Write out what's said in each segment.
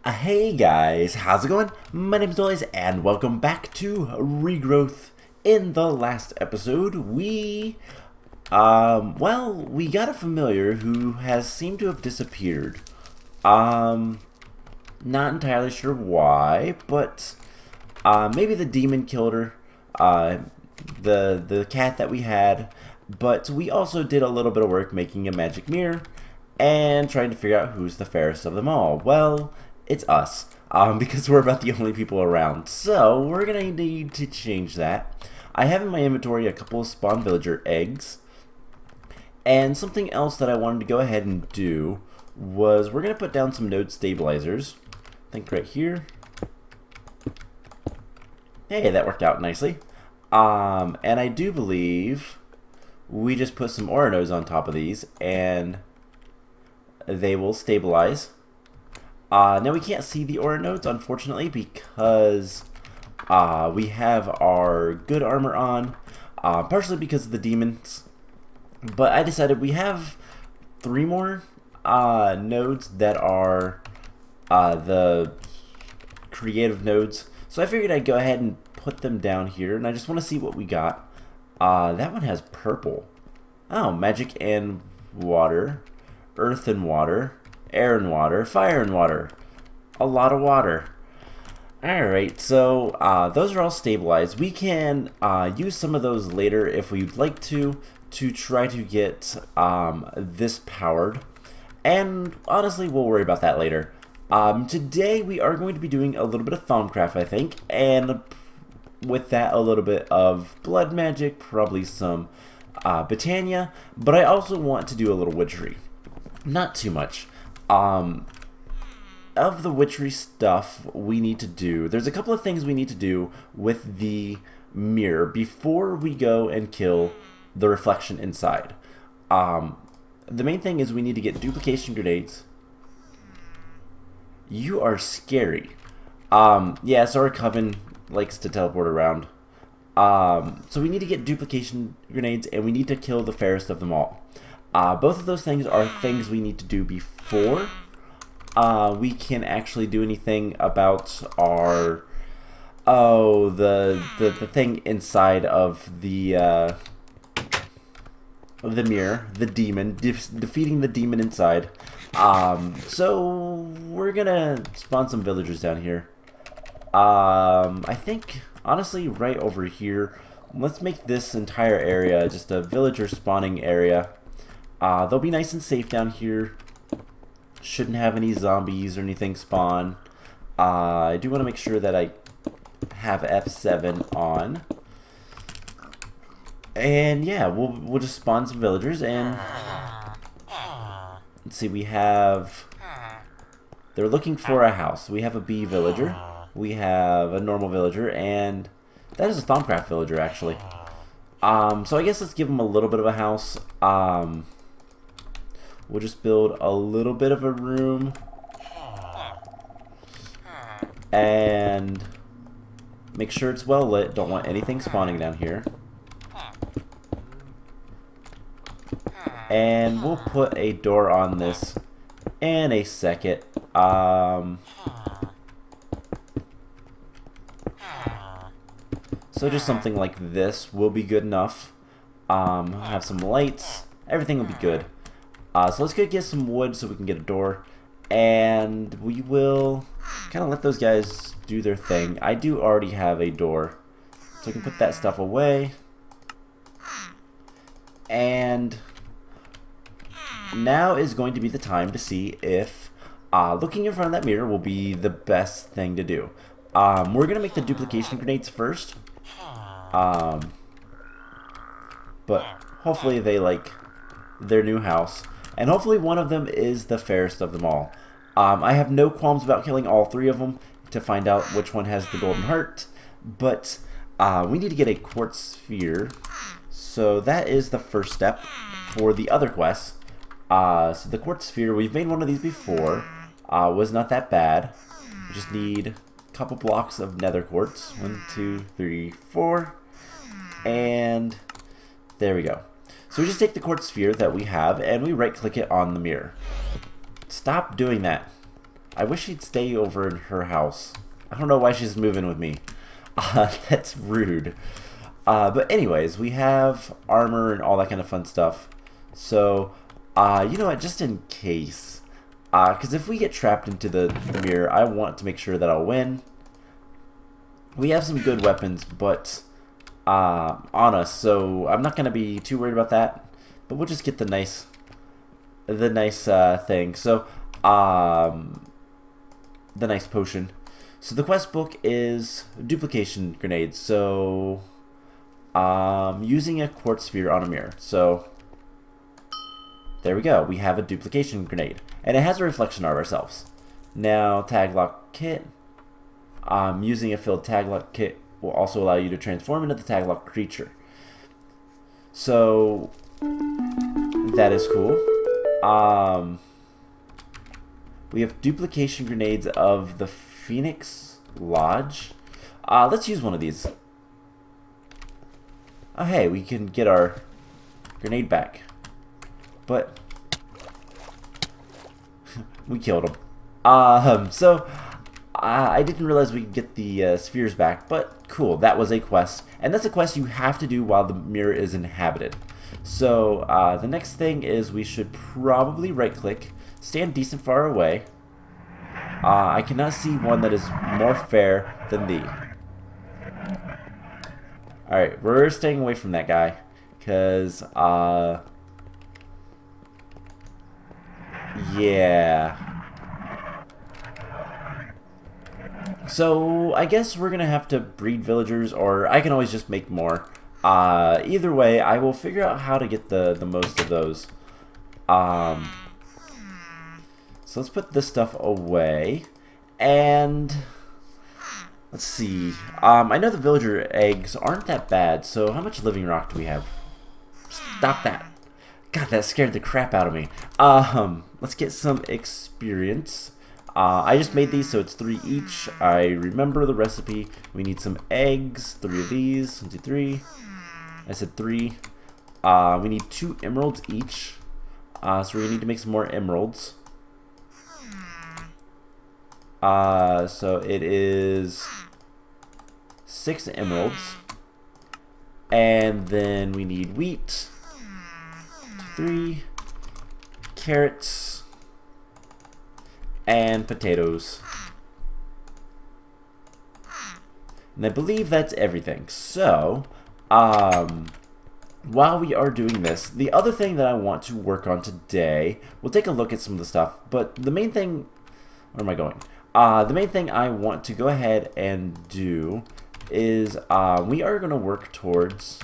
Hey guys, how's it going? My name is Noise and welcome back to Regrowth. In the last episode, we got a familiar who has seemed to have disappeared. Not entirely sure why, but maybe the demon killed her, the cat that we had, but we also did a little bit of work making a magic mirror and trying to figure out who's the fairest of them all. Well, it's us, because we're about the only people around. So we're gonna need to change that. I have in my inventory a couple of spawn villager eggs, and something else that I wanted to go ahead and do was we're gonna put down some node stabilizers. I think right here. Hey, that worked out nicely. And I do believe we just put some aura nodes on top of these, and they will stabilize. Now we can't see the aura nodes, unfortunately, because we have our good armor on, partially because of the demons. But I decided we have 3 more nodes that are the creative nodes. So I figured I'd go ahead and put them down here, and I just want to see what we got. That one has purple. Oh, magic and water, earth and water, air and water, fire and water. A lot of water. Alright, so those are all stabilized. We can use some of those later if we'd like to try to get this powered. And honestly, we'll worry about that later. Today we are going to be doing a little bit of Thaumcraft, I think, and with that a little bit of blood magic, probably some Botania, but I also want to do a little witchery. Not too much. Of the witchery stuff we need to do, there's a couple of things we need to do with the mirror before we go and kill the reflection inside. The main thing is we need to get duplication grenades. You are scary. Yeah, so our coven likes to teleport around. So we need to get duplication grenades, and we need to kill the fairest of them all. Both of those things are things we need to do before we can actually do anything about our the thing inside of the mirror, the demon, defeating the demon inside. So we're gonna spawn some villagers down here. I think honestly right over here. Let's make this entire area just a villager spawning area. They'll be nice and safe down here. Shouldn't have any zombies or anything spawn. I do want to make sure that I have F7 on. And yeah, we'll just spawn some villagers, and let's see, we have, they're looking for a house. We have a bee villager, we have a normal villager, and that is a Thaumcraft villager actually. So I guess let's give them a little bit of a house. We'll just build a little bit of a room and make sure it's well lit. Don't want anything spawning down here. And we'll put a door on this in a second. So just something like this will be good enough. Have some lights. Everything will be good. So let's go get some wood so we can get a door, and we will kind of let those guys do their thing. I do already have a door, so we can put that stuff away. And now is going to be the time to see if looking in front of that mirror will be the best thing to do. We're going to make the duplication grenades first, but hopefully they like their new house. And hopefully one of them is the fairest of them all. I have no qualms about killing all 3 of them to find out which one has the golden heart. But we need to get a quartz sphere. So that is the first step for the other quests. So the quartz sphere, we've made one of these before. Was not that bad. We just need a couple blocks of nether quartz. 1, 2, 3, 4. And there we go. So we just take the quartz sphere that we have and we right click it on the mirror. Stop doing that. I wish she'd stay over in her house. I don't know why she's moving with me. That's rude. But anyways, we have armor and all that kind of fun stuff. So, you know what, just in case. Because if we get trapped into the mirror, I want to make sure that I'll win. We have some good weapons, but on us, so I'm not going to be too worried about that. But we'll just get the nice thing. So, the nice potion. So the quest book is duplication grenades. So, using a quartz sphere on a mirror. So, there we go. We have a duplication grenade. And it has a reflection of ourselves. Now, tag lock kit. Using a filled tag lock kit will also allow you to transform into the tag lock creature. So, that is cool. We have duplication grenades of the Phoenix Lodge. Let's use one of these. Oh, hey, we can get our grenade back. But we killed him. So I didn't realize we could get the spheres back, but cool, that was a quest. And that's a quest you have to do while the mirror is inhabited. So the next thing is we should probably right-click, stand decent far away. I cannot see one that is more fair than thee. Alright, we're staying away from that guy, because, yeah. So, I guess we're going to have to breed villagers, or I can always just make more. Either way, I will figure out how to get the most of those. So let's put this stuff away. And let's see. I know the villager eggs aren't that bad, so how much living rock do we have? Stop that. God, that scared the crap out of me. Let's get some experience. I just made these, so it's 3 each. I remember the recipe. We need some eggs, 3 of these. 1, 2, 3. I said 3. We need 2 emeralds each. So we need to make some more emeralds. So it is 6 emeralds. And then we need wheat. 2, 3. Carrots. And potatoes. And I believe that's everything. So, while we are doing this, the other thing that I want to work on today, we'll take a look at some of the stuff, but the main thing, where am I going? The main thing I want to go ahead and do is we are going to work towards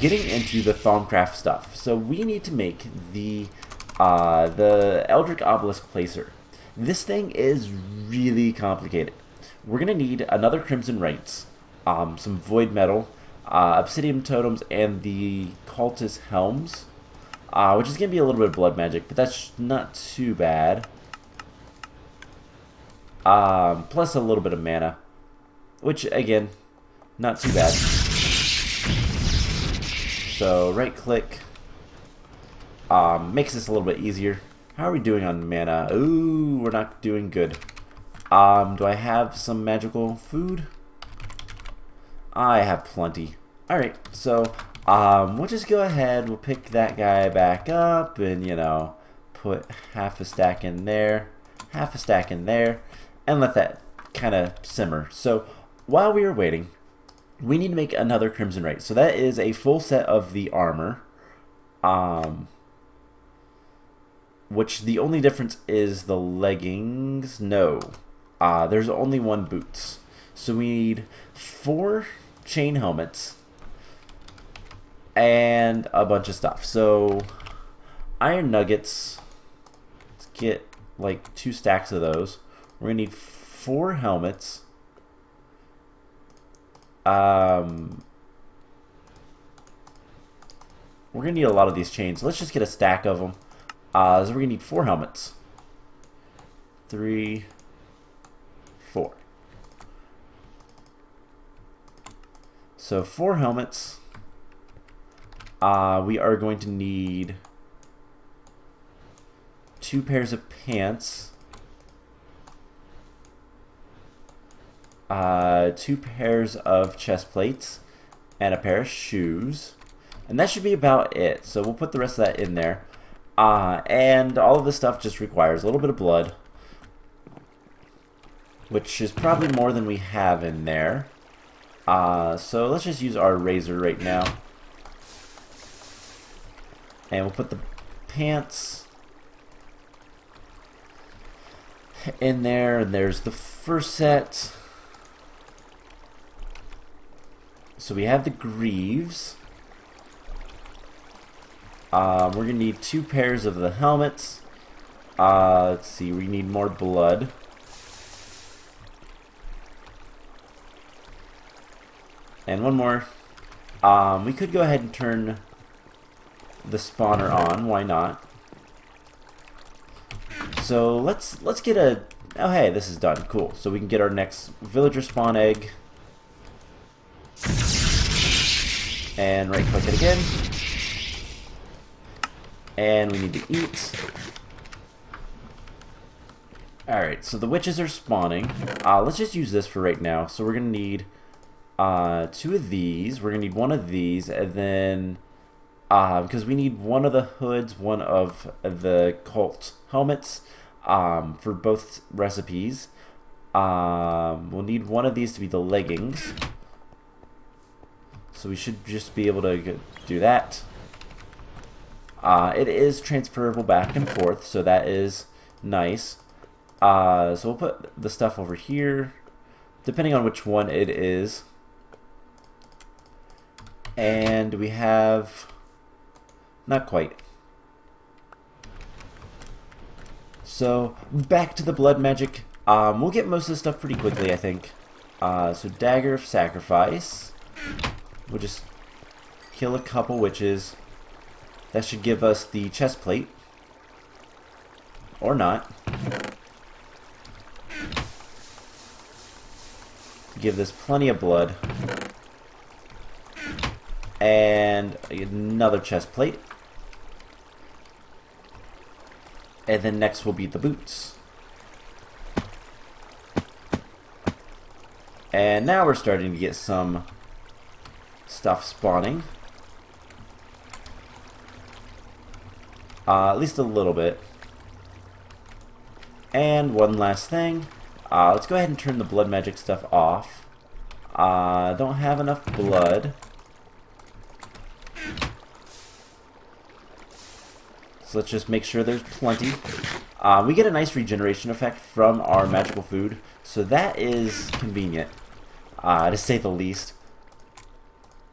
getting into the Thaumcraft stuff. So we need to make the Eldritch Obelisk placer. This thing is really complicated. We're going to need another Crimson Rites, some Void Metal, Obsidian Totems, and the Cultist Helms, which is going to be a little bit of blood magic, but that's not too bad. Plus a little bit of mana, which, again, not too bad. So, right-click. Makes this a little bit easier. How are we doing on mana? Ooh, we're not doing good. Do I have some magical food? I have plenty. Alright, so we'll just go ahead, we'll pick that guy back up and, you know, put half a stack in there, half a stack in there, and let that kind of simmer. So while we are waiting, we need to make another Crimson Rite. So that is a full set of the armor. Which the only difference is the leggings. No. There's only 1 boots. So we need 4 chain helmets and a bunch of stuff. So iron nuggets. Let's get like 2 stacks of those. We're gonna need 4 helmets. We're gonna need a lot of these chains. Let's just get a stack of them. So we're gonna need 4 helmets. 3, 4. So 4 helmets. We are going to need 2 pairs of pants, 2 pairs of chest plates, and a pair of shoes. And that should be about it. So we'll put the rest of that in there. And all of this stuff just requires a little bit of blood, which is probably more than we have in there. So let's just use our razor right now. And we'll put the pants in there. And there's the first set. So we have the greaves. We're going to need 2 pairs of the helmets. Let's see, we need more blood. And one more. We could go ahead and turn the spawner on. Why not? So let's get a... Oh, hey, this is done. Cool. So we can get our next villager spawn egg. And right-click it again. And we need to eat. Alright, so the witches are spawning. Let's just use this for right now. So we're going to need 2 of these. We're going to need 1 of these. And then, because we need 1 of the hoods, 1 of the cult helmets for both recipes. We'll need 1 of these to be the leggings. So we should just be able to do that. It is transferable back and forth, so that is nice. So we'll put the stuff over here, depending on which one it is. And we have... not quite. So, back to the blood magic. We'll get most of this stuff pretty quickly, I think. So, Dagger of Sacrifice. We'll just kill a couple witches. That should give us the chest plate. Or not. Give this plenty of blood. And another chest plate. And then next will be the boots. And now we're starting to get some stuff spawning. At least a little bit. And one last thing. Let's go ahead and turn the blood magic stuff off. Don't have enough blood. So let's just make sure there's plenty. We get a nice regeneration effect from our magical food. So that is convenient, to say the least.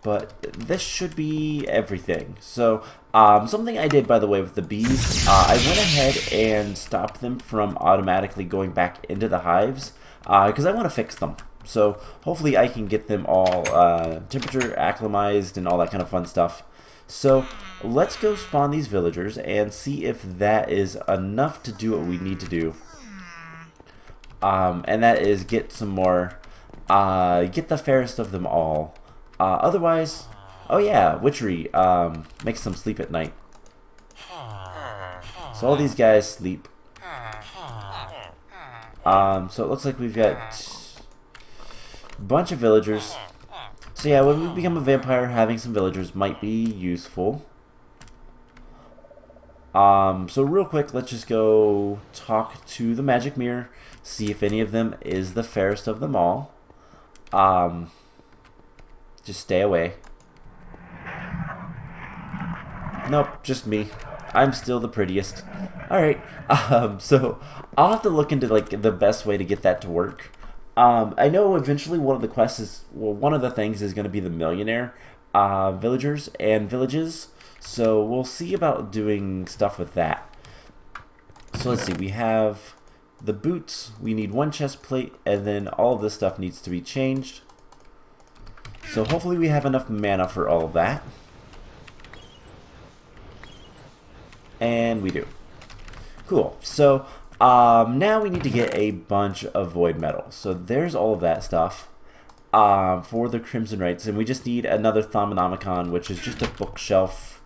But this should be everything. So, something I did, by the way, with the bees, I went ahead and stopped them from automatically going back into the hives, because I want to fix them. So, hopefully I can get them all temperature acclimatized and all that kind of fun stuff. So, let's go spawn these villagers and see if that is enough to do what we need to do. And that is get some more, get the fairest of them all. Otherwise, oh yeah, witchery makes them sleep at night. So all these guys sleep. So it looks like we've got a bunch of villagers. So yeah, when we become a vampire, having some villagers might be useful. So real quick, let's just go talk to the magic mirror, see if any of them is the fairest of them all. Just stay away. Nope, just me. I'm still the prettiest. Alright, so I'll have to look into like the best way to get that to work. I know eventually one of the quests is, well, one of the things is going to be the millionaire villagers and villages. So we'll see about doing stuff with that. So let's see, we have the boots, we need 1 chest plate, and then all of this stuff needs to be changed. So hopefully we have enough mana for all of that. And we do. Cool. So now we need to get a bunch of void metal. So there's all of that stuff for the Crimson Rites. And we just need another Thaumanomicon, which is just a bookshelf.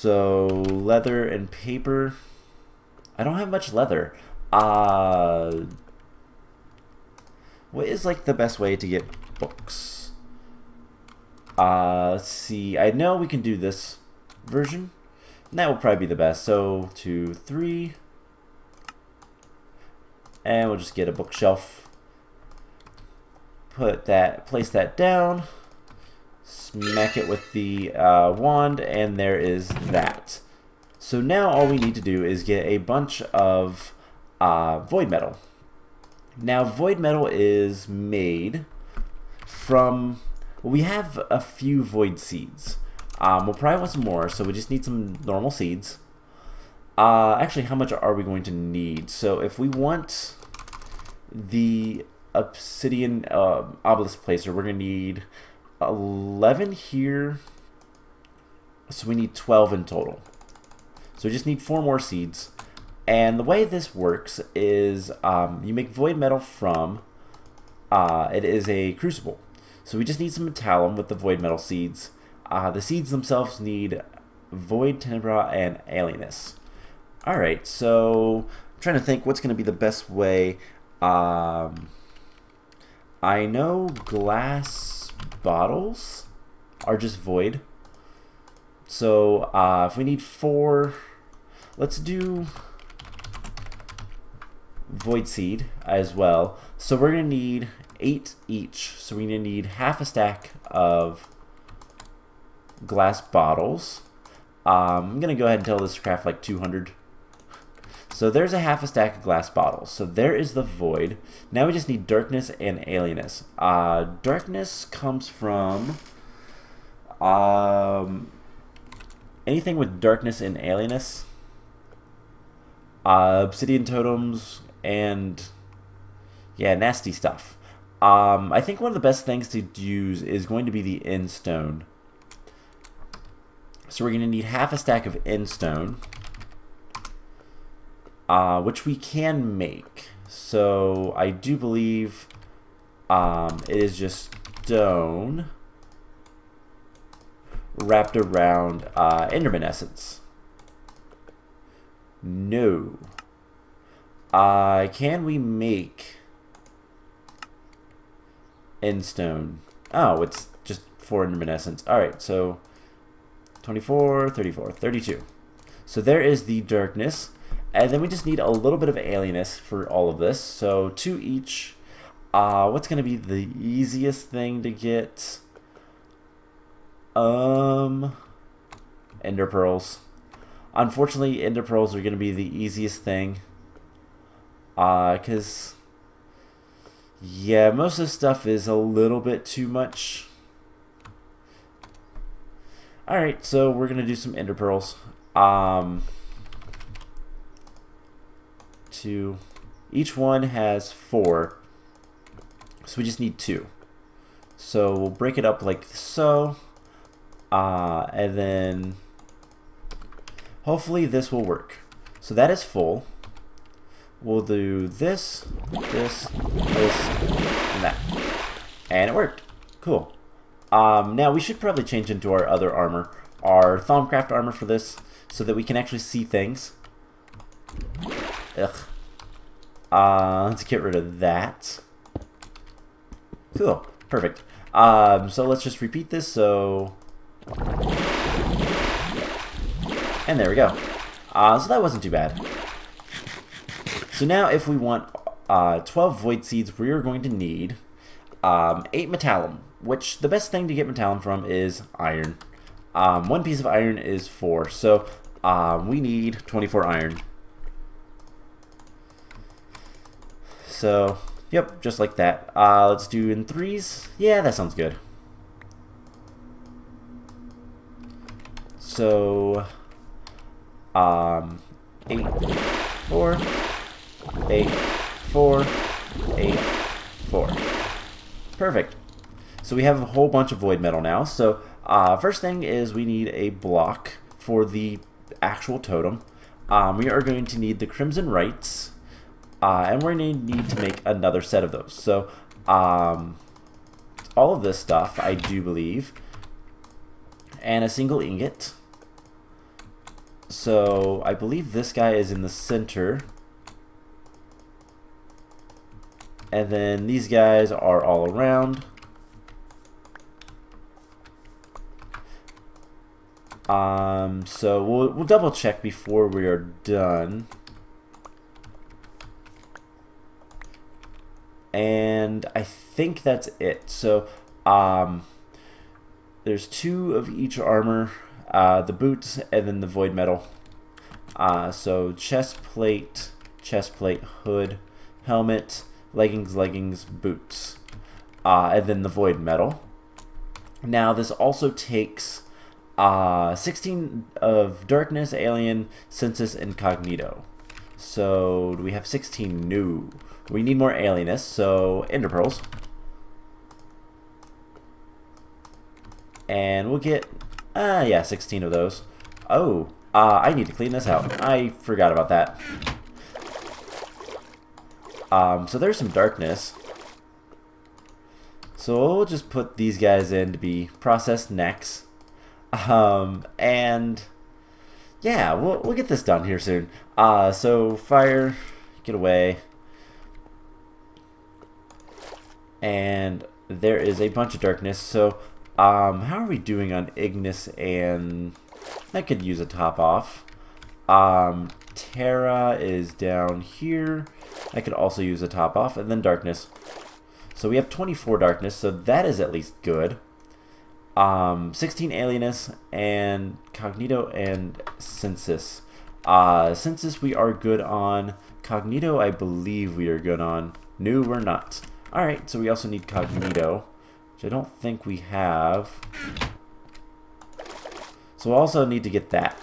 So leather and paper. I don't have much leather. What is like the best way to get books? Let's see. I know we can do this version. And that will probably be the best. So 2, 3. And we'll just get a bookshelf. Place that down. Smack it with the wand, and there is that. So now all we need to do is get a bunch of void metal. Now void metal is made from, well, we have a few void seeds. We'll probably want some more, so we just need some normal seeds. Actually, how much are we going to need? So if we want the obsidian obelisk placer, we're going to need 11 here, so we need 12 in total. So we just need 4 more seeds. And the way this works is you make void metal from, it is a crucible. So we just need some metallum with the void metal seeds. The seeds themselves need void, tenebra, and alienus. Alright, so I'm trying to think what's going to be the best way. I know glass bottles are just void. So if we need 4, let's do void seed as well. So we're going to need 8 each. So we're going to need half a stack of glass bottles. I'm going to go ahead and tell this to craft like 200. So there's a half a stack of glass bottles. So there is the void. Now we just need darkness and alienus. Darkness comes from anything with darkness and alienus. Obsidian totems and yeah, nasty stuff. I think one of the best things to use is going to be the endstone. So we're going to need half a stack of endstone. Which we can make. So I do believe it is just stone wrapped around enderman essence. No. Can we make endstone? Oh, it's just 4 enderman essence. Alright, so 24, 34, 32. So there is the darkness. And then we just need a little bit of alienus for all of this. So 2 each. What's going to be the easiest thing to get? Ender Pearls. Unfortunately, Ender Pearls are going to be the easiest thing. Because, yeah, most of the stuff is a little bit too much. Alright, so we're going to do some Ender Pearls. 2. Each one has 4. So we just need 2. So we'll break it up like so. And then hopefully this will work. So that is full. We'll do this, this, and that. And it worked. Cool. Now we should probably change into our other armor. Our Thaumcraft armor for this. So that we can actually see things. Ugh. Let's get rid of that. Cool. Perfect. So let's just repeat this. So, and there we go. So that wasn't too bad. So now if we want 12 void seeds, we are going to need 8 metallum, which the best thing to get metallum from is iron. 1 piece of iron is 4. So we need 24 iron. So, yep, just like that. Let's do in 3s. Yeah, that sounds good. So, 8, 4, 8, 4, 8, 4. Perfect. So we have a whole bunch of void metal now. So, first thing is we need a block for the actual totem. We are going to need the crimson rites. And we're going to need to make another set of those. So, all of this stuff, I do believe. And a single ingot. So I believe this guy is in the center. And then these guys are all around. So we'll double check before we are done. And I think that's it. So there's 2 of each armor, the boots, and then the void metal. So chest plate, hood, helmet, leggings, boots, and then the void metal. Now this also takes 16 of darkness, alien, sensus, incognito. So do we have 16? No. We need more alienness, so Eider Pearls. And we'll get, yeah, 16 of those. Oh, I need to clean this out. I forgot about that. So there's some darkness. So we'll just put these guys in to be processed next. And yeah, we'll get this done here soon. So fire, get away. And there is a bunch of darkness. So how are we doing on Ignis? And that could use a top off. Terra is down here. I could also use a top off. And then darkness. So we have 24 darkness, so that is at least good. 16 alienness and cognito and sensus. Sensus we are good on. Cognito I believe we are good on. No, we're not. Alright, so we also need cognito, which I don't think we have. So we'll also need to get that.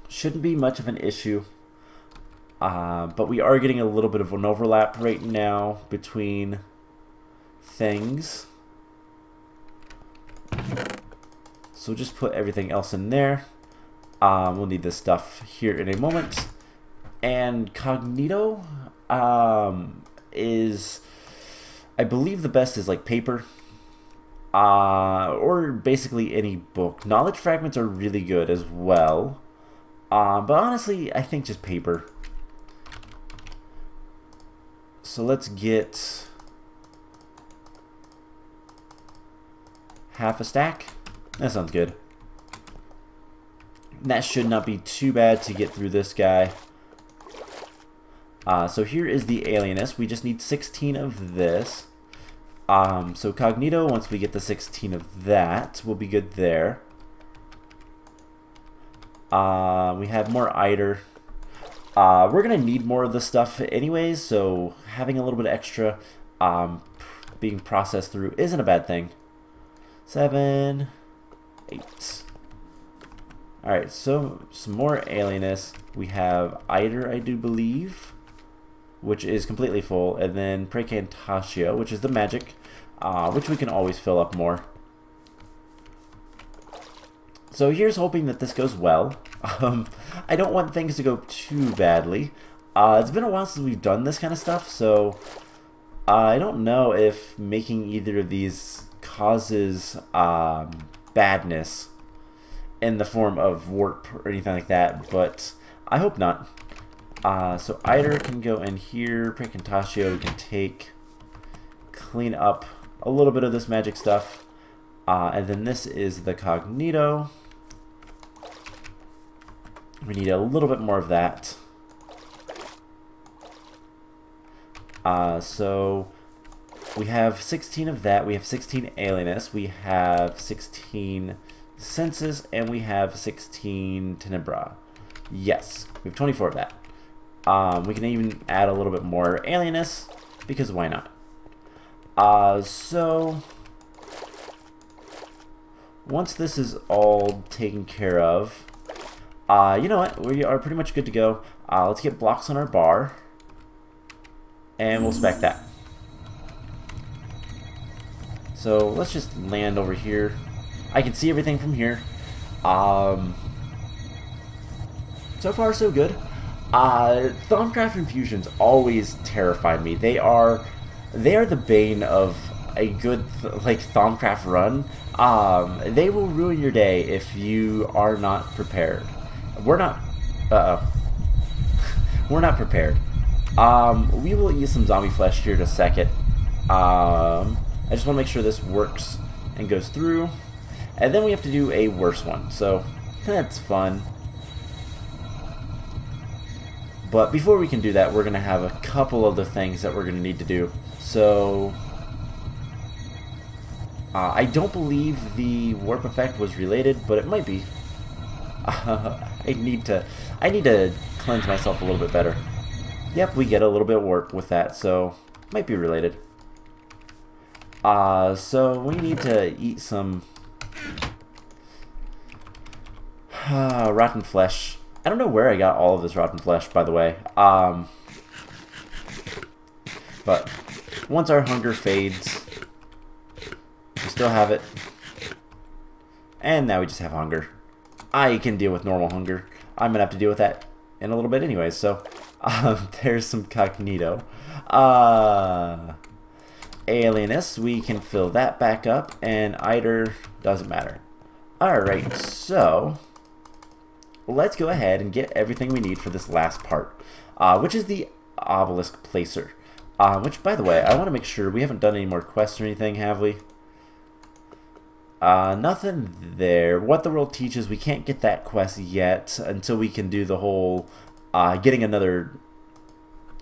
Shouldn't be much of an issue. But we are getting a little bit of an overlap right now between things. So just put everything else in there. We'll need this stuff here in a moment. And cognito is, I believe the best is like paper. Or basically any book. Knowledge fragments are really good as well. But honestly, I think just paper. So let's get half a stack. That sounds good. That should not be too bad to get through this guy. So here is the alienness. We just need 16 of this. So cognito, once we get the 16 of that, we'll be good there. We have more Eider. We're going to need more of this stuff anyways, so having a little bit extra being processed through isn't a bad thing. 7, 8. Alright, so some more alienness. We have Eider, I do believe, which is completely full, and then Precantatio, which is the magic, which we can always fill up more. So here's hoping that this goes well. I don't want things to go too badly. It's been a while since we've done this kind of stuff, so I don't know if making either of these causes badness in the form of warp or anything like that, but I hope not. So Eider can go in here. Precantatio can take, clean up a little bit of this magic stuff, and then this is the cognito. We need a little bit more of that. So we have 16 of that. We have 16 alienness. We have 16 senses, and we have 16 tenebra. Yes, we have 24 of that. We can even add a little bit more alienness, because why not? So once this is all taken care of, you know what? We are pretty much good to go. Let's get blocks on our bar, and we'll spec that. So let's just land over here. I can see everything from here. So far, so good. Thaumcraft infusions always terrified me. They are the bane of a good like Thaumcraft run, they will ruin your day if you are not prepared. We're not. We're not prepared. We will eat some zombie flesh here in a second. I just want to make sure this works and goes through, and then we have to do a worse one. So that's fun. But before we can do that, we're going to have a couple other things that we're going to need to do. So, I don't believe the warp effect was related, but it might be. I need to cleanse myself a little bit better. Yep, we get a little bit warp with that, so might be related. So we need to eat some rotten flesh. I don't know where I got all of this rotten flesh, by the way. But once our hunger fades, we still have it. And now we just have hunger. I can deal with normal hunger. I'm going to have to deal with that in a little bit anyways. So, there's some cognito. Alienus, we can fill that back up. And Eider doesn't matter. Alright, so let's go ahead and get everything we need for this last part, which is the obelisk placer. Which, by the way, I want to make sure we haven't done any more quests or anything, have we? Nothing there. What the world teaches, we can't get that quest yet until we can do the whole getting another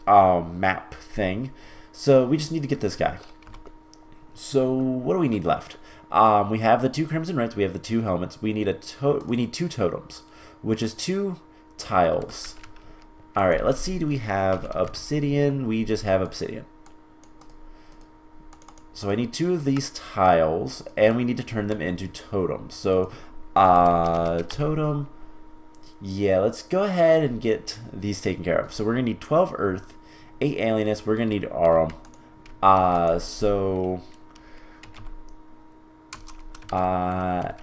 map thing. So we just need to get this guy. So what do we need left? We have the 2 crimson reds, we have the 2 helmets. We need 2 totems, which is 2 tiles. Alright, let's see, do we have obsidian? We just have obsidian. So I need 2 of these tiles, and we need to turn them into totems. So, totem, yeah, let's go ahead and get these taken care of. So we're going to need 12 earth, 8 alienus, we're going to need aurum.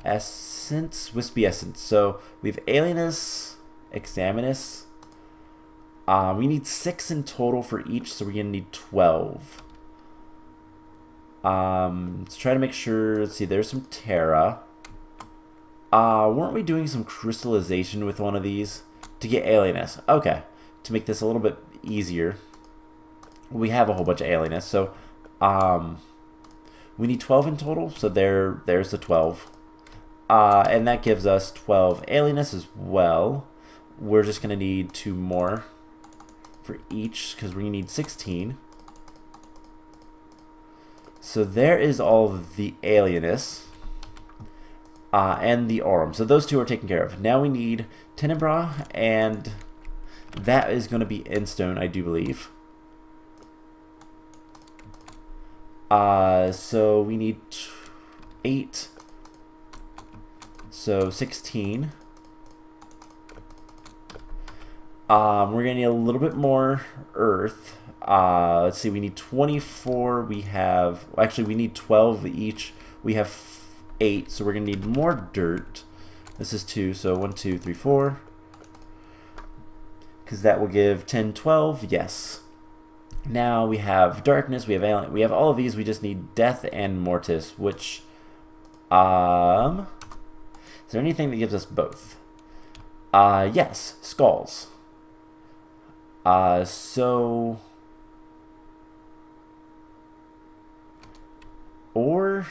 Essence, wispy essence. So we have alienus, examinus. We need 6 in total for each, so we're gonna need 12. Let's try to make sure. Let's see. There's some terra. Weren't we doing some crystallization with one of these to get alienus? Okay, to make this a little bit easier, we have a whole bunch of alienus. So, we need 12 in total. So there's the 12, and that gives us 12 alienus as well. We're just gonna need 2 more for each because we need 16. So there is all of the alienus and the aurum. So those 2 are taken care of. Now we need tenebra, and that is going to be in stone, I do believe. So we need 8. So 16. We're going to need a little bit more earth. Let's see, we need 24. We have, actually, we need 12 each. We have 8, so we're going to need more dirt. This is 2, so 1, 2, 3, 4. Because that will give 10, 12. Yes. Now we have darkness. We have alien. We have all of these. We just need death and mortis. Which, is there anything that gives us both? Yes, skulls. So, or,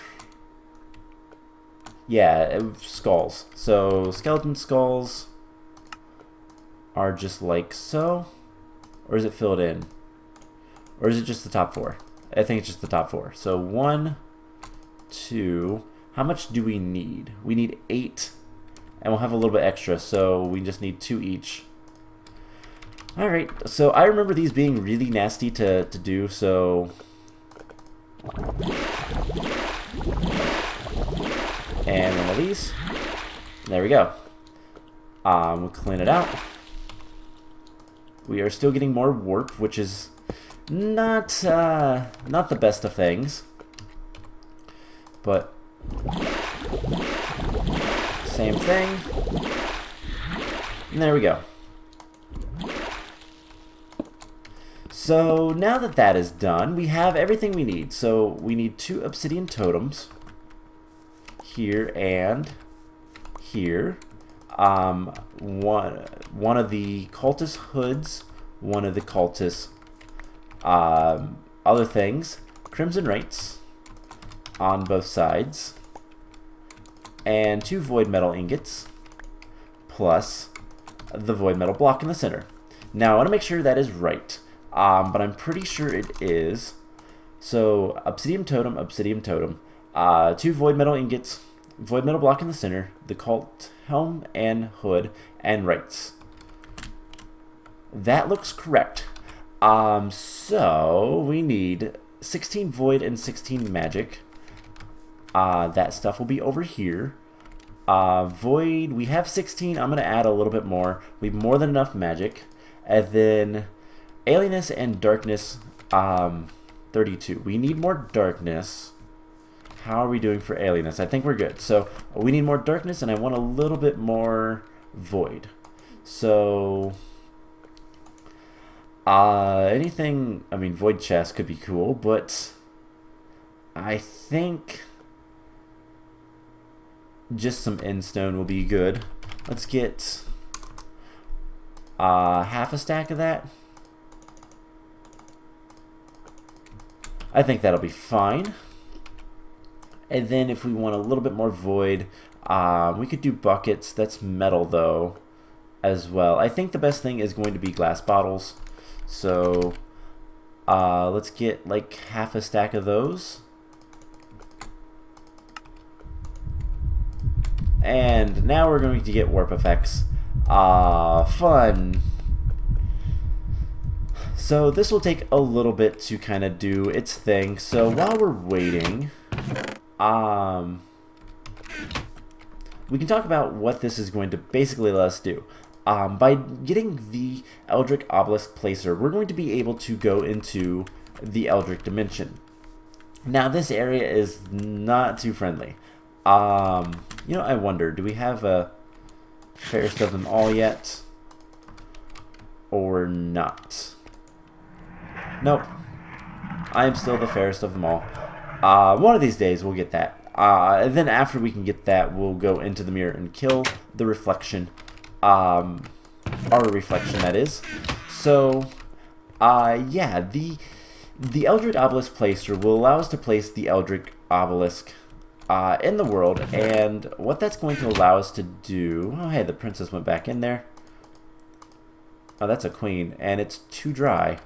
yeah, skulls. So skeleton skulls are just like so, or is it filled in? Or is it just the top 4? I think it's just the top 4. So 1, 2, how much do we need? We need 8, and we'll have a little bit extra, so we just need 2 each. Alright, so I remember these being really nasty to do, so... And one of these. There we go. We'll clean it out. We are still getting more warp, which is not the best of things. But same thing. And there we go. So now that that is done, we have everything we need. So we need 2 obsidian totems here and here. One of the cultist hoods, one of the cultist other things, crimson rates on both sides, and 2 void metal ingots, plus the void metal block in the center. Now I want to make sure that is right, but I'm pretty sure it is. So obsidian totem, 2 void metal ingots, void metal block in the center, the cult helm and hood, and rights. That looks correct. So we need 16 void and 16 magic. That stuff will be over here. Void, we have 16. I'm going to add a little bit more. We have more than enough magic. And then alienness and darkness, 32. We need more darkness. How are we doing for alienness? I think we're good. So we need more darkness, and I want a little bit more void. So anything, I mean, void chest could be cool, but I think just some endstone will be good. Let's get half a stack of that. I think that'll be fine. And then if we want a little bit more void, we could do buckets. That's metal though as well. I think the best thing is going to be glass bottles. So let's get like half a stack of those. And now we're going to get warp effects. Fun. So this will take a little bit to kind of do its thing. So while we're waiting, we can talk about what this is going to basically let us do. By getting the Eldritch Obelisk placer, we're going to be able to go into the Eldritch dimension. Now this area is not too friendly. You know, I wonder, do we have a fairest of them all yet? Or not? Nope. I am still the fairest of them all. One of these days we'll get that. And then after we can get that, we'll go into the mirror and kill the reflection. Our reflection, that is. So, yeah, the Eldritch Obelisk placer will allow us to place the Eldritch Obelisk in the world, and what that's going to allow us to do... Oh, hey, the princess went back in there. Oh, that's a queen, and it's too dry.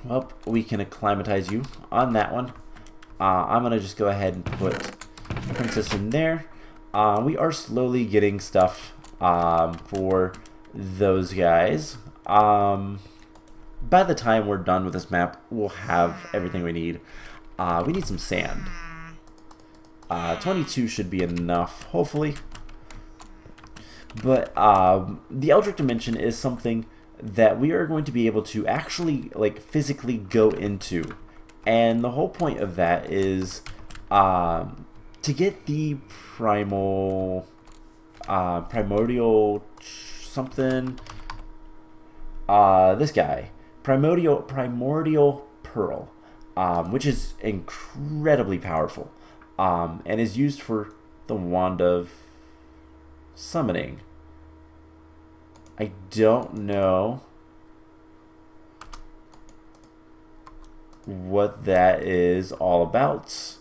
Well, we can acclimatize you on that one. I'm going to just go ahead and put princess in there. We are slowly getting stuff for those guys. By the time we're done with this map, we'll have everything we need. We need some sand. 22 should be enough, hopefully. But the Eldritch Dimension is something that we are going to be able to actually, like, physically go into. And the whole point of that is to get the primordial something. This guy, primordial pearl, which is incredibly powerful, and is used for the wand of summoning. I don't know what that is all about,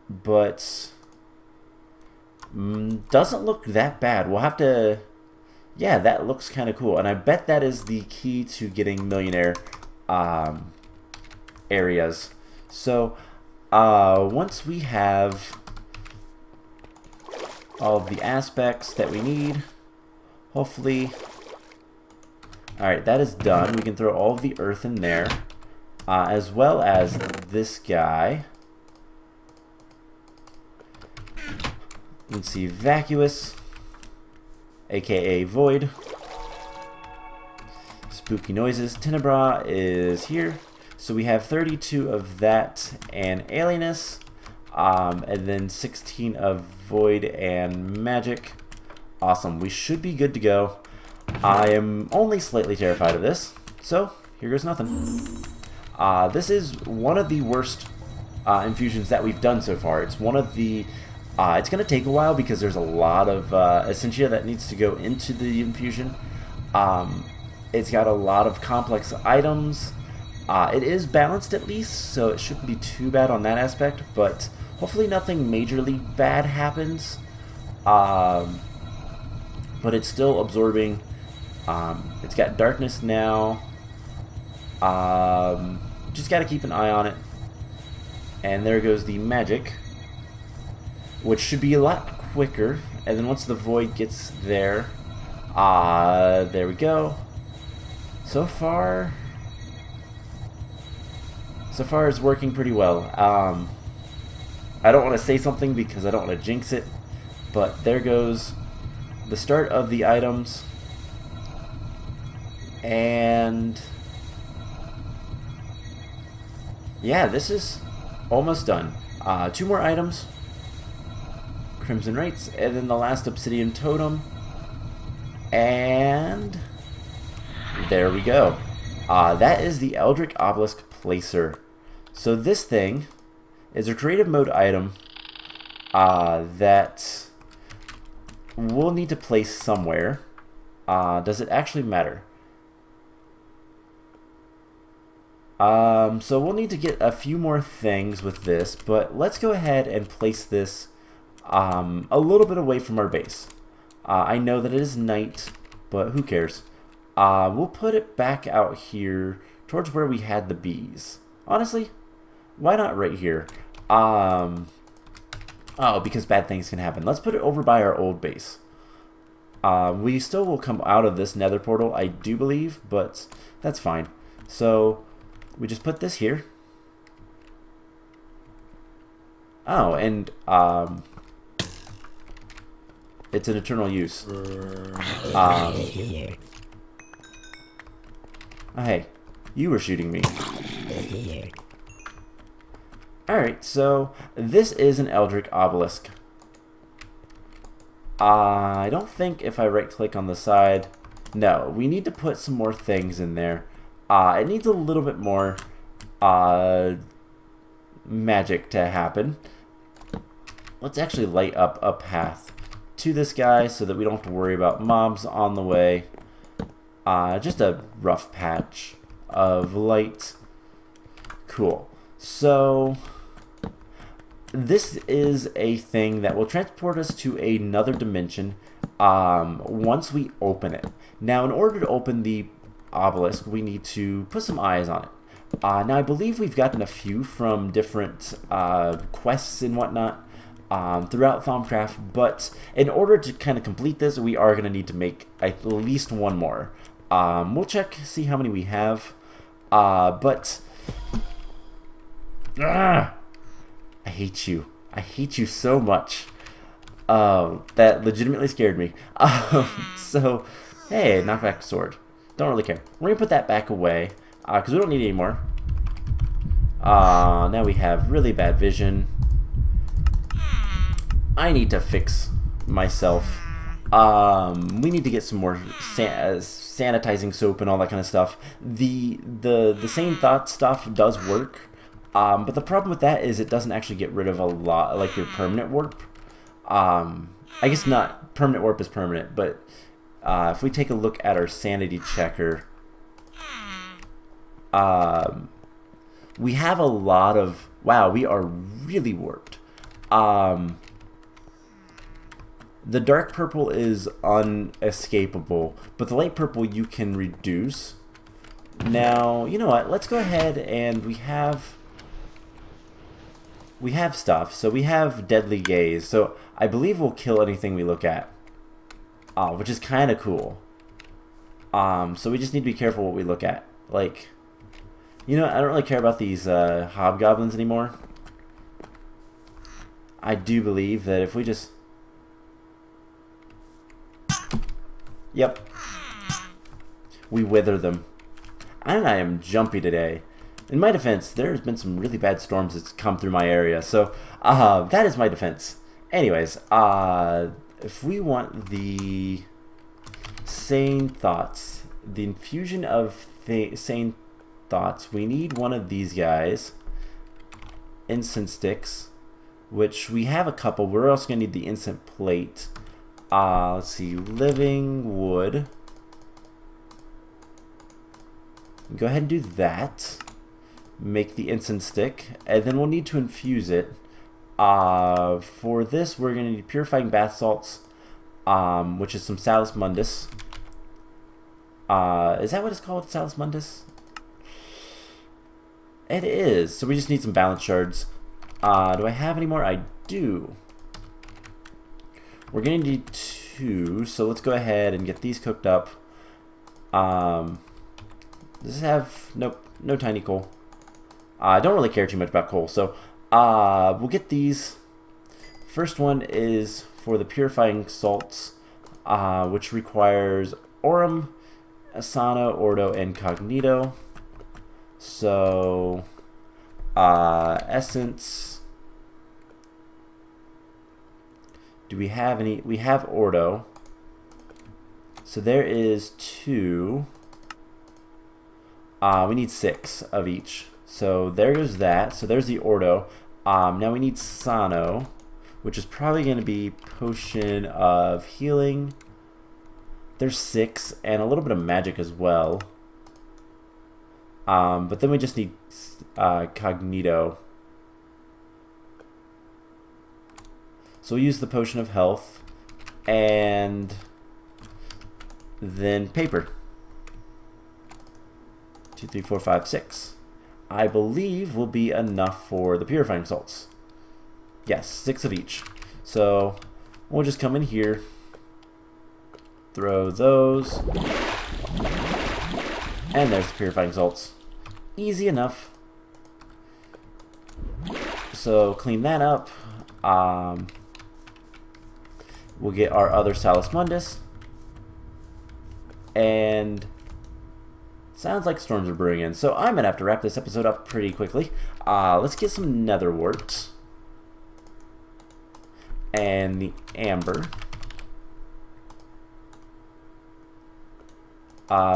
but doesn't look that bad. We'll have to... Yeah, that looks kind of cool, and I bet that is the key to getting millionaire areas. So once we have all of the aspects that we need, hopefully... Alright, that is done. We can throw all of the earth in there, as well as this guy. Let's see, vacuous, aka void. Spooky noises. Tenebra is here. So we have 32 of that and alienness, and then 16 of void and magic. Awesome. We should be good to go. I am only slightly terrified of this. So, here goes nothing. This is one of the worst infusions that we've done so far. It's one of the... it's going to take a while because there's a lot of essentia that needs to go into the infusion. It's got a lot of complex items. It is balanced at least, so it shouldn't be too bad on that aspect, but hopefully nothing majorly bad happens. But it's still absorbing. It's got darkness now. Just got to keep an eye on it. And there goes the magic, which should be a lot quicker. And then once the void gets there, there we go. So far it's working pretty well. I don't want to say something because I don't want to jinx it, but there goes the start of the items. And yeah, this is almost done. 2 more items, Crimson Rates, and then the last Obsidian Totem, and there we go. That is the Eldritch Obelisk Placer. So this thing is a creative mode item that we'll need to place somewhere. Does it actually matter? So we'll need to get a few more things with this, but let's go ahead and place this a little bit away from our base. I know that it is night, but who cares? We'll put it back out here towards where we had the bees. Honestly, why not right here? Oh, because bad things can happen. Let's put it over by our old base. We still will come out of this nether portal, I do believe, but that's fine. So we just put this here. Oh, and it's an eternal use. Oh, hey, you were shooting me. Alright, so this is an Eldritch Obelisk. I don't think if I right click on the side, no, we need to put some more things in there. It needs a little bit more magic to happen. Let's actually light up a path to this guy so that we don't have to worry about mobs on the way. Just a rough patch of light. Cool. So this is a thing that will transport us to another dimension once we open it. Now, in order to open the obelisk, we need to put some eyes on it. Now, I believe we've gotten a few from different quests and whatnot throughout Thaumcraft, but in order to kind of complete this, we are going to need to make at least one more. We'll check, see how many we have, but I hate you. I hate you so much. That legitimately scared me. So, hey, knockback sword. Don't really care. We're going to put that back away, because we don't need it anymore. Now we have really bad vision. I need to fix myself. We need to get some more sanitizing soap and all that kind of stuff. The same thought stuff does work. But the problem with that is it doesn't actually get rid of a lot, like your permanent warp. I guess not. Permanent warp is permanent, but if we take a look at our sanity checker, we have a lot of... Wow, we are really warped. The dark purple is unescapable, but the light purple you can reduce. Now, you know what? Let's go ahead and we have stuff. So we have Deadly Gaze. So I believe we'll kill anything we look at, which is kind of cool. So we just need to be careful what we look at. Like, you know, I don't really care about these hobgoblins anymore. I do believe that if we just... Yep. We wither them. And I am jumpy today. In my defense, there's been some really bad storms that's come through my area, so that is my defense. Anyways, if we want the sane thoughts, the infusion of sane thoughts. We need one of these guys. Incense sticks, which we have a couple. We're also going to need the incense plate. Let's see. Living wood. Go ahead and do that. Make the incense stick. And then we'll need to infuse it. For this, we're going to need purifying bath salts, which is some Salus Mundus. Is that what it's called? Salus Mundus? It is. So we just need some balance shards. Do I have any more? I do. We're going to need 2. So let's go ahead and get these cooked up. Does this have... Nope. No tiny coal. I don't really care too much about coal. So we'll get these. First one is for the purifying salts, which requires Aurum, Asana, Ordo, and Cognito. So, Essence. Do we have any? We have Ordo. So there is 2. We need 6 of each. So there goes that. So there's the Ordo. Now we need Sano, which is probably going to be Potion of Healing. There's 6, and a little bit of magic as well. But then we just need Cognito. So we'll use the Potion of Health, and then paper. 2, 3, 4, 5, 6. I believe will be enough for the purifying salts. Yes, 6 of each. So we'll just come in here, throw those, and there's the purifying salts. Easy enough. So clean that up. We'll get our other Salus Mundus. And sounds like storms are brewing in. So I'm going to have to wrap this episode up pretty quickly. Let's get some nether wart. And the amber.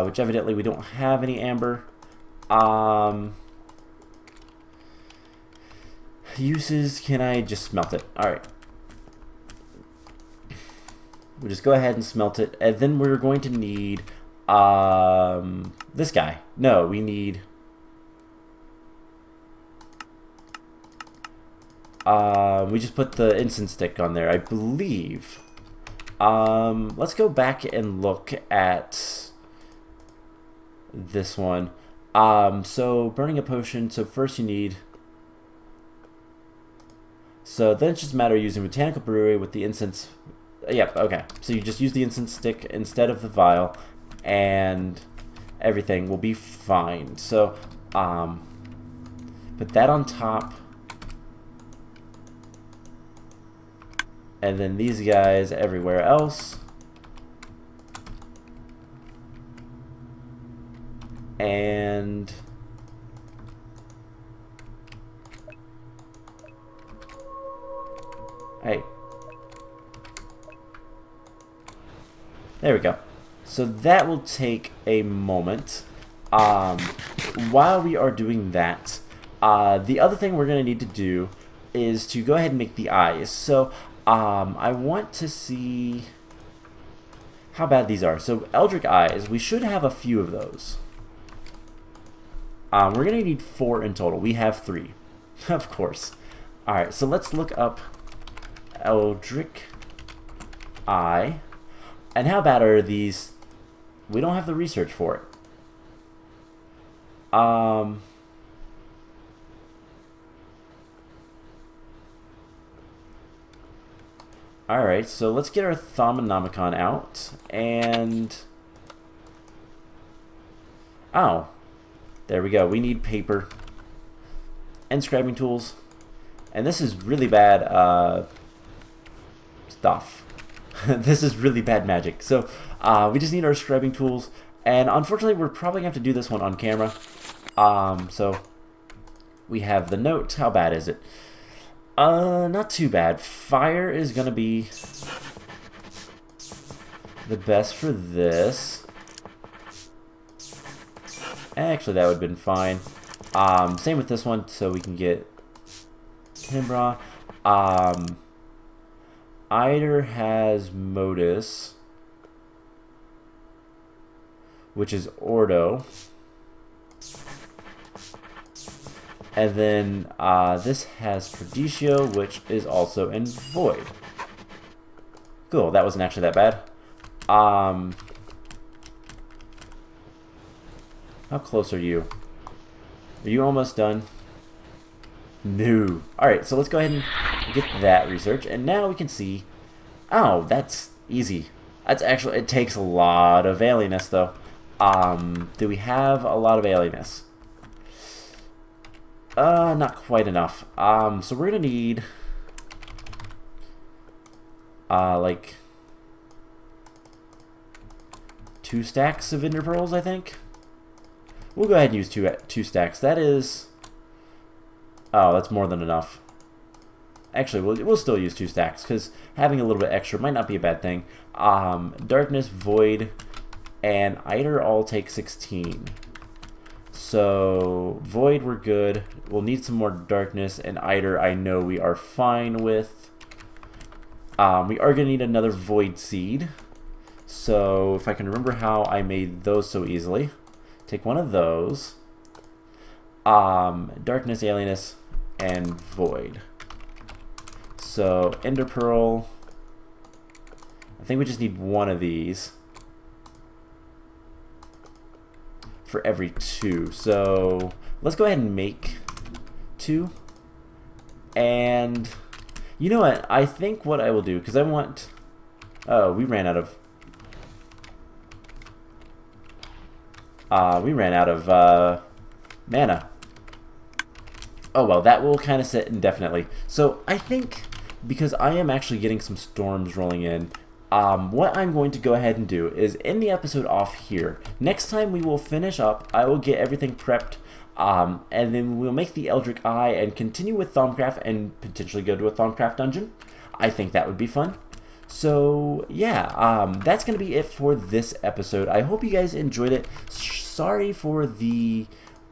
Which evidently we don't have any amber. Uses, can I just smelt it? Alright. We'll just go ahead and smelt it. And then we're going to need this guy. No, we need we just put the incense stick on there, I believe. Let's go back and look at this one. So burning a potion, so first you need, so then it's just a matter of using botanical brewery with the incense. Yep, okay. So you just use the incense stick instead of the vial, and everything will be fine. So put that on top, and then these guys everywhere else. And hey, there we go. So that will take a moment. While we are doing that, the other thing we're going to need to do is to go ahead and make the eyes. So I want to see how bad these are. So Eldrick eyes, we should have a few of those. We're going to need 4 in total. We have 3, of course. Alright, so let's look up Eldrick eye. And how bad are these? We don't have the research for it. Alright, so let's get our Thaumanomicon out. And oh, there we go. We need paper and scribing tools. And this is really bad stuff. This is really bad magic. So we just need our scribing tools. And unfortunately, we're probably going to have to do this one on camera. So we have the note. How bad is it? Not too bad. Fire is going to be the best for this. Actually, that would have been fine. Same with this one, so we can get Timbra. Eider has Modus, which is Ordo. And then this has Perditio, which is also in Void. Cool, that wasn't actually that bad. How close are you? Are you almost done? No. Alright, so let's go ahead and get that research. And now we can see... Oh, that's easy. That's actually... It takes a lot of alienness, though. Do we have a lot of alienness? Not quite enough. So we're gonna need... like... 2 stacks of Eider Pearls, I think? We'll go ahead and use two stacks. That is... Oh, that's more than enough. Actually, we'll still use 2 stacks, because having a little bit extra might not be a bad thing. Darkness, Void, and Eider all take 16. So, Void we're good. We'll need some more Darkness, and Eider I know we are fine with. We are going to need another Void Seed. So, if I can remember how I made those so easily. Take one of those. Darkness, Alienness, and Void. So, Eider Pearl. I think we just need one of these for every 2. So, let's go ahead and make 2. And, you know what? I think what I will do, because I want... Oh, we ran out of... mana. Oh well, that will kind of sit indefinitely. So I think, because I am actually getting some storms rolling in, what I'm going to go ahead and do is end the episode off here. Next time we will finish up, I will get everything prepped, and then we'll make the Eldrick Eye and continue with Thaumcraft and potentially go to a Thaumcraft dungeon. I think that would be fun. So yeah, that's going to be it for this episode. I hope you guys enjoyed it. Sorry for the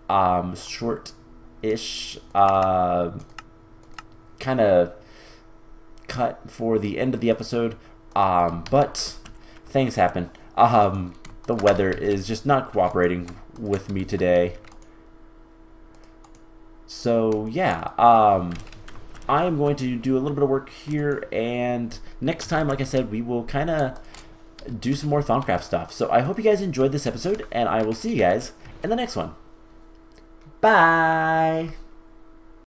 short-ish kind of cut for the end of the episode, but things happen. The weather is just not cooperating with me today. So yeah, I'm going to do a little bit of work here, and next time, like I said, we will kind of do some more Thaumcraft stuff. So I hope you guys enjoyed this episode, and I will see you guys in the next one. Bye!